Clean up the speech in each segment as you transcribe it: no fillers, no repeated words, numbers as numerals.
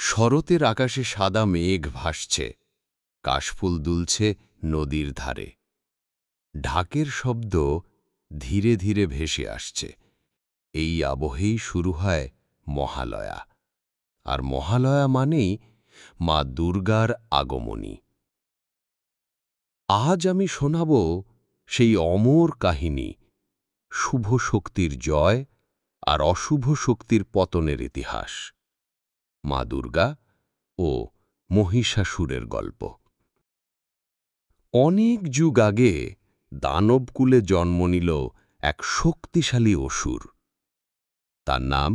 শরতের আকাশে সাদা মেঘ ভাসছে, কাশফুল দুলছে নদীর ধারে। ঢাকের শব্দ ধীরে ধীরে ভেসে আসছে। এই আবহেই শুরু হয় মহালয়া। আর মহালয়া মানেই মা দুর্গার আগমনী। আজ আমি শোনাব সেই অমর কাহিনী, শুভ শক্তির জয় আর অশুভ শক্তির পতনের ইতিহাস, মা দুর্গা ও মহিষাসুরের গল্প। অনেক যুগ আগে দানবকুলে জন্ম নিল এক শক্তিশালী অসুর। তার নাম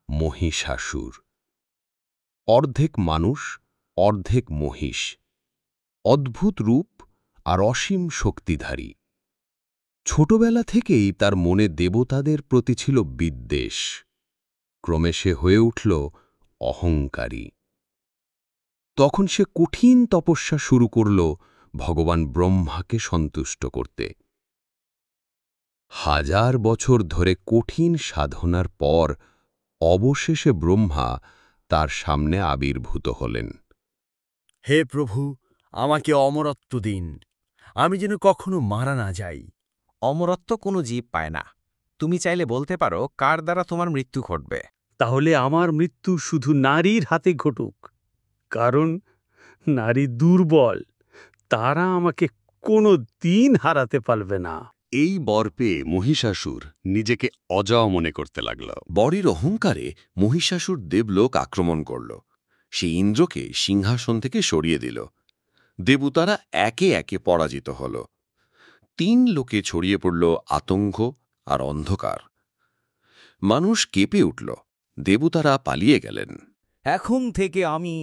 মহিষাসুর। অর্ধেক মানুষ, অর্ধেক মহিষ, অদ্ভুত রূপ আর অসীম শক্তিধারী। ছোটবেলা থেকেই তার মনে দেবতাদের প্রতি ছিল বিদ্বেষ। ক্রমে সে হয়ে উঠল অহংকারী। তখন সে কঠিন তপস্যা শুরু করল ভগবান ব্রহ্মাকে সন্তুষ্ট করতে। 1000 বছর ধরে কঠিন সাধনার পর অবশেষে ব্রহ্মা তার সামনে আবির্ভূত হলেন। হে প্রভু, আমাকে অমরত্ব দিন, আমি যেন কখনো মারা না যাই। অমরত্ব কোনো জীব পায় না। তুমি চাইলে বলতে পারো কার দ্বারা তোমার মৃত্যু ঘটবে। তাহলে আমার মৃত্যু শুধু নারীর হাতে ঘটুক, কারণ নারী দুর্বল, তারা আমাকে কোনো দিন হারাতে পারবে না। এই বর পেয়ে মহিষাসুর নিজেকে অজয় মনে করতে লাগল। বরের অহংকারে মহিষাসুর দেবলোক আক্রমণ করল। সে ইন্দ্রকে সিংহাসন থেকে সরিয়ে দিল। দেবতারা একে একে পরাজিত হল। 3 লোকে ছড়িয়ে পড়ল আতঙ্ক আর অন্ধকার। মানুষ কেঁপে উঠল। দেবতারা পালিয়ে গেলেন। এখন থেকে আমি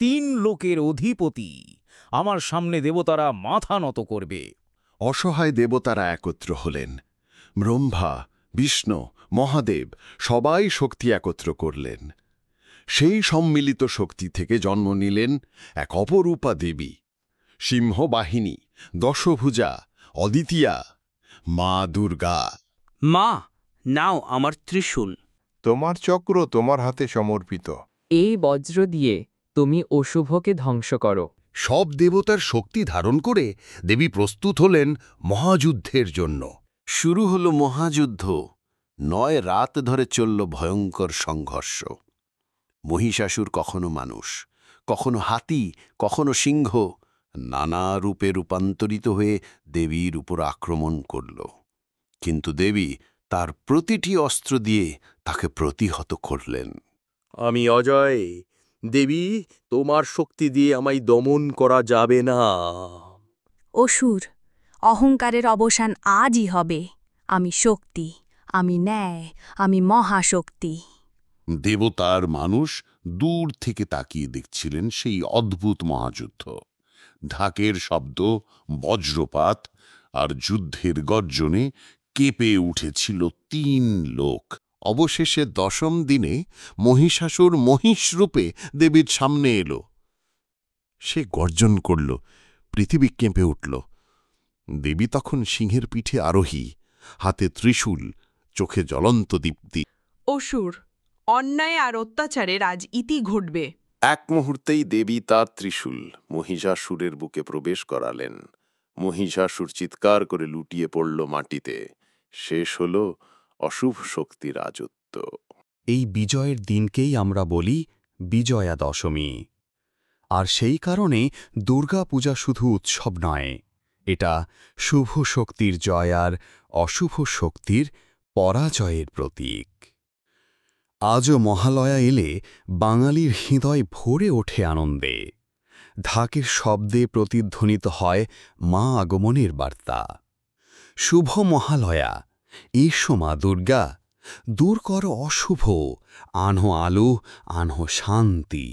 3 লোকের অধিপতি। আমার সামনে দেবতারা মাথা নত করবে। অসহায় দেবতারা একত্র হলেন। ব্রহ্মা, বিষ্ণু, মহাদেব সবাই শক্তি একত্র করলেন। সেই সম্মিলিত শক্তি থেকে জন্ম নিলেন এক অপরূপা দেবী, সিংহবাহিনী, দশভুজা, অদিতিয়া, মা দুর্গা। মা, নাও আমার ত্রিশূল। তোমার চক্র তোমার হাতে সমর্পিত। এই বজ্র দিয়ে তুমি অশুভকে ধ্বংস করো। সব দেবতার শক্তি ধারণ করে দেবী প্রস্তুত হলেন মহাযুদ্ধের জন্য। শুরু হল মহাযুদ্ধ। 9 রাত ধরে চলল ভয়ঙ্কর সংঘর্ষ। মহিষাসুর কখনো মানুষ, কখনো হাতি, কখনো সিংহ, নানা রূপে রূপান্তরিত হয়ে দেবীর উপর আক্রমণ করল। কিন্তু দেবী তার প্রতিটি অস্ত্র দিয়ে তাকে প্রতিহত করলেন। আমি অজয়। দেবী, তোমার শক্তি দিয়ে আমায় দমন করা যাবে না। অসুর, অহংকারের অবসান আজই হবে। আমি শক্তি, আমি ন্যায়, আমি মহাশক্তি। দেবতার মানুষ দূর থেকে তাকিয়ে দেখছিলেন সেই অদ্ভুত মহাযুদ্ধ। ঢাকের শব্দ, বজ্রপাত আর যুদ্ধের গর্জনে কেঁপে উঠেছিল 3 লোক। অবশেষে 10ম দিনে মহিষাসুর মহিষ রূপে দেবীর সামনে এলো। সে গর্জন করল, পৃথিবী কেঁপে উঠল। দেবী তখন সিংহের পিঠে আরোহী, হাতে ত্রিশূল, চোখে জ্বলন্ত দীপ্তি। অসুর, অন্যায় আর অত্যাচারের আজ ইতি ঘটবে। এক মুহূর্তেই দেবী তার ত্রিশূল মহিষাসুরের বুকে প্রবেশ করালেন। মহিষাসুর চিৎকার করে লুটিয়ে পড়ল মাটিতে। শেষ হল অশুভ শক্তি রাজত্ব। এই বিজয়ের দিনকেই আমরা বলি বিজয়া দশমী। আর সেই কারণে দুর্গা পূজা শুধু উৎসব নয়, এটা শুভ শক্তির জয় আর অশুভ শক্তির পরাজয়ের প্রতীক। আজও মহালয়া এলে বাঙালির হৃদয় ভরে ওঠে আনন্দে। ঢাকের শব্দে প্রতিধ্বনিত হয় মা আগমনের বার্তা। শুভ মহালয়া, এসো মা দুর্গা, দূর করো অশুভ, আনো আলো, আনো শান্তি।